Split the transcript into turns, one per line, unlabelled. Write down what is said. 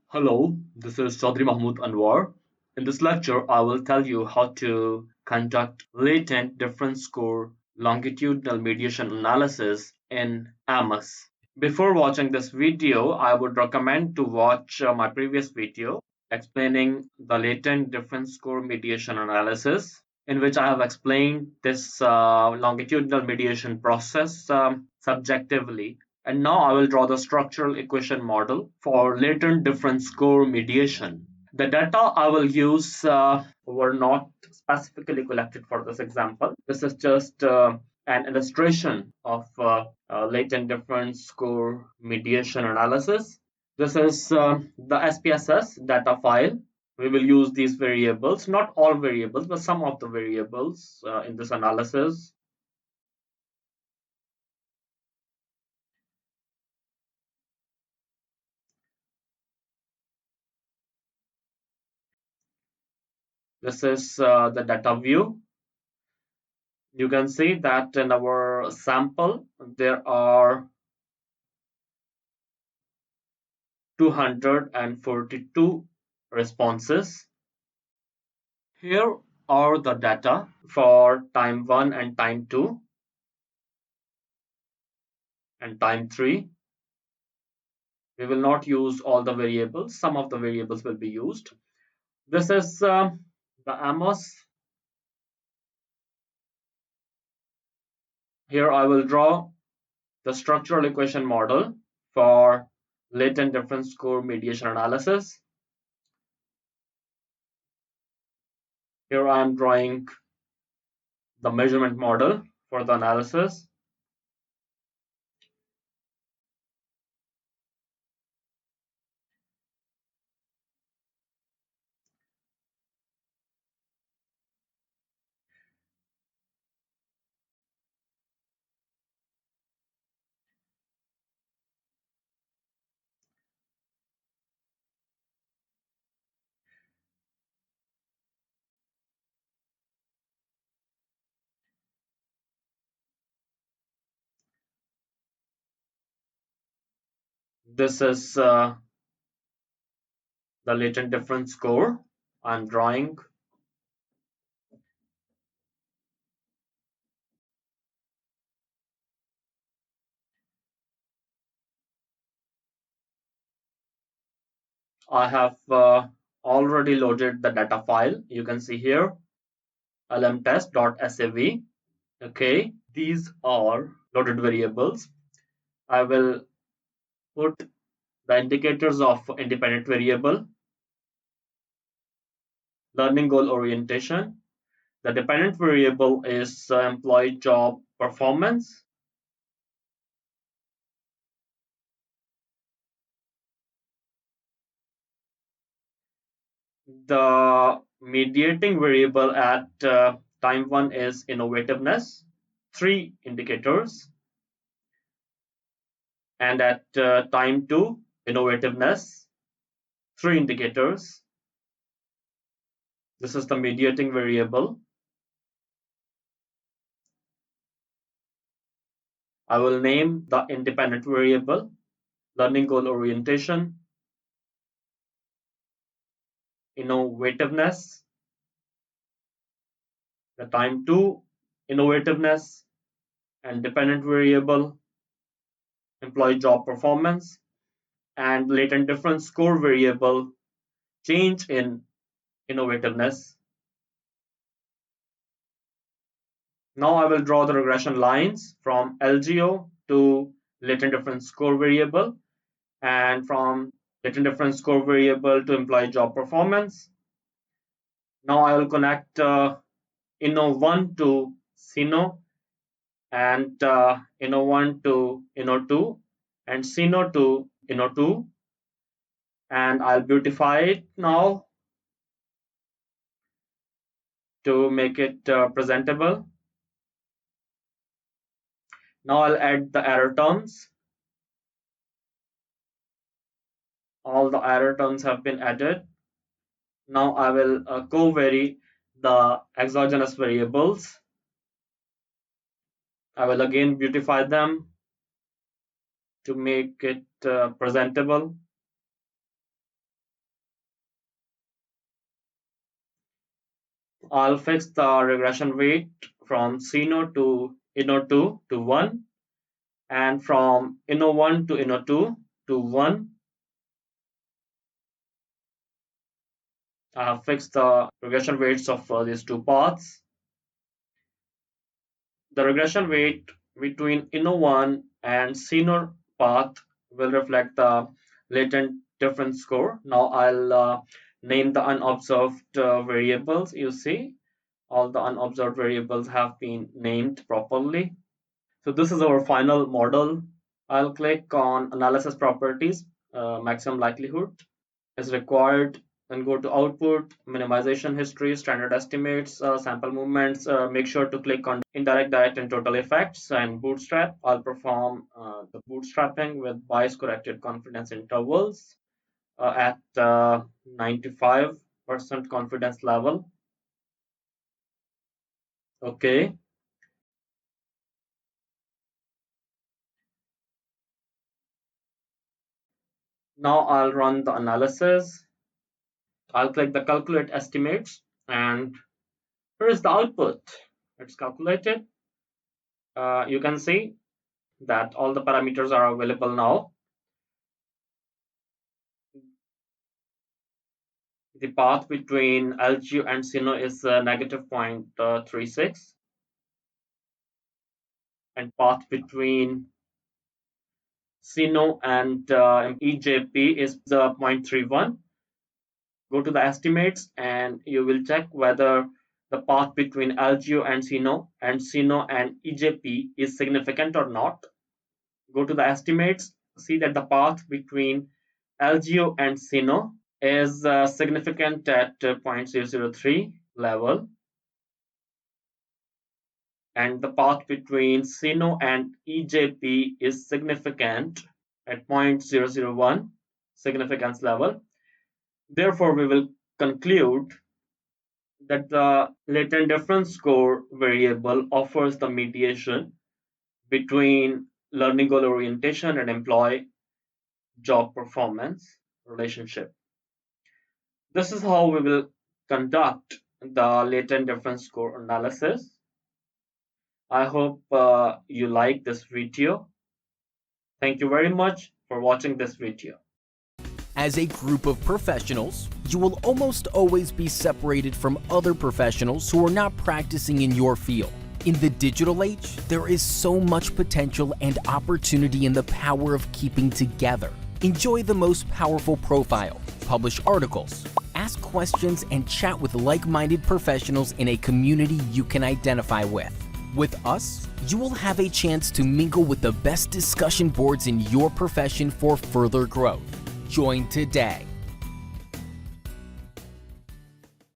Hello, this is Chaudhry Mahmood Anwar. In this lecture, I will tell you how to conduct latent difference score longitudinal mediation analysis in AMOS. Before watching this video, I would recommend to watch my previous video explaining the latent difference score mediation analysis, in which I have explained this longitudinal mediation process subjectively. And now I will draw the structural equation model for latent difference score mediation. The data I will use were not specifically collected for this example. This is just an illustration of latent difference score mediation analysis. This is the SPSS data file. We will use these variables, not all variables, but some of the variables in this analysis. This is the data view. You can see that in our sample, there are 242 responses. Here are the data for time 1 and time 2 and time 3. We will not use all the variables. Some of the variables will be used. This is the AMOS. Here I will draw the structural equation model for latent difference score mediation analysis. Here I am drawing the measurement model for the analysis. This is the latent difference score I'm drawing. I have already loaded the data file. You can see here lmtest.sav. Okay, these are loaded variables. I will put the indicators of independent variable, learning goal orientation. The dependent variable is employee job performance. The mediating variable at time 1 is innovativeness, 3 indicators, and at time 2, innovativeness, 3 indicators. This is the mediating variable. I will name the independent variable learning goal orientation, innovativeness, the time 2, innovativeness, and dependent variable, employee job performance, and latent difference score variable, change in innovativeness. Now I will draw the regression lines from LGO to latent difference score variable, and from latent difference score variable to employee job performance. Now I will connect Inno1 to Sino, and Inno1 to Inno2, and Sino to Inno2, and I'll beautify it now to make it presentable. Now I'll add the error terms. All the error terms have been added. Now I will covary the exogenous variables. I will again beautify them to make it presentable. I'll fix the regression weight from CNO to INO2 to 1, and from INO1 to INO2 to 1. I have fixed the regression weights of these two paths. The regression weight between INO1 and CNO path will reflect the latent difference score. Now I'll name the unobserved variables. You see, all the unobserved variables have been named properly. So this is our final model. I'll click on analysis properties, maximum likelihood is required, and go to output, minimization history, standard estimates, sample movements. Make sure to click on indirect, direct, and total effects, and bootstrap. I'll perform the bootstrapping with bias corrected confidence intervals at 95% confidence level. Okay. Now I'll run the analysis. I'll click the calculate estimates, and here is the output. It's calculated. You can see that all the parameters are available now. The path between LGU and SINO is negative 0.36, and path between SINO and EJP is 0.31. Go to the estimates and you will check whether the path between LGU and SINO and EJP is significant or not. Go to the estimates, see that the path between LGU and SINO is significant at 0.003 level, and the path between SINO and EJP is significant at 0.001 significance level. Therefore, we will conclude that the latent difference score variable offers the mediation between learning goal orientation and employee job performance relationship. This is how we will conduct the latent difference score analysis. I hope you like this video. Thank you very much for watching this video.
As a group of professionals, you will almost always be separated from other professionals who are not practicing in your field. In the digital age, there is so much potential and opportunity in the power of keeping together. Enjoy the most powerful profile, publish articles, ask questions, and chat with like-minded professionals in a community you can identify with. With us, you will have a chance to mingle with the best discussion boards in your profession for further growth. Join today.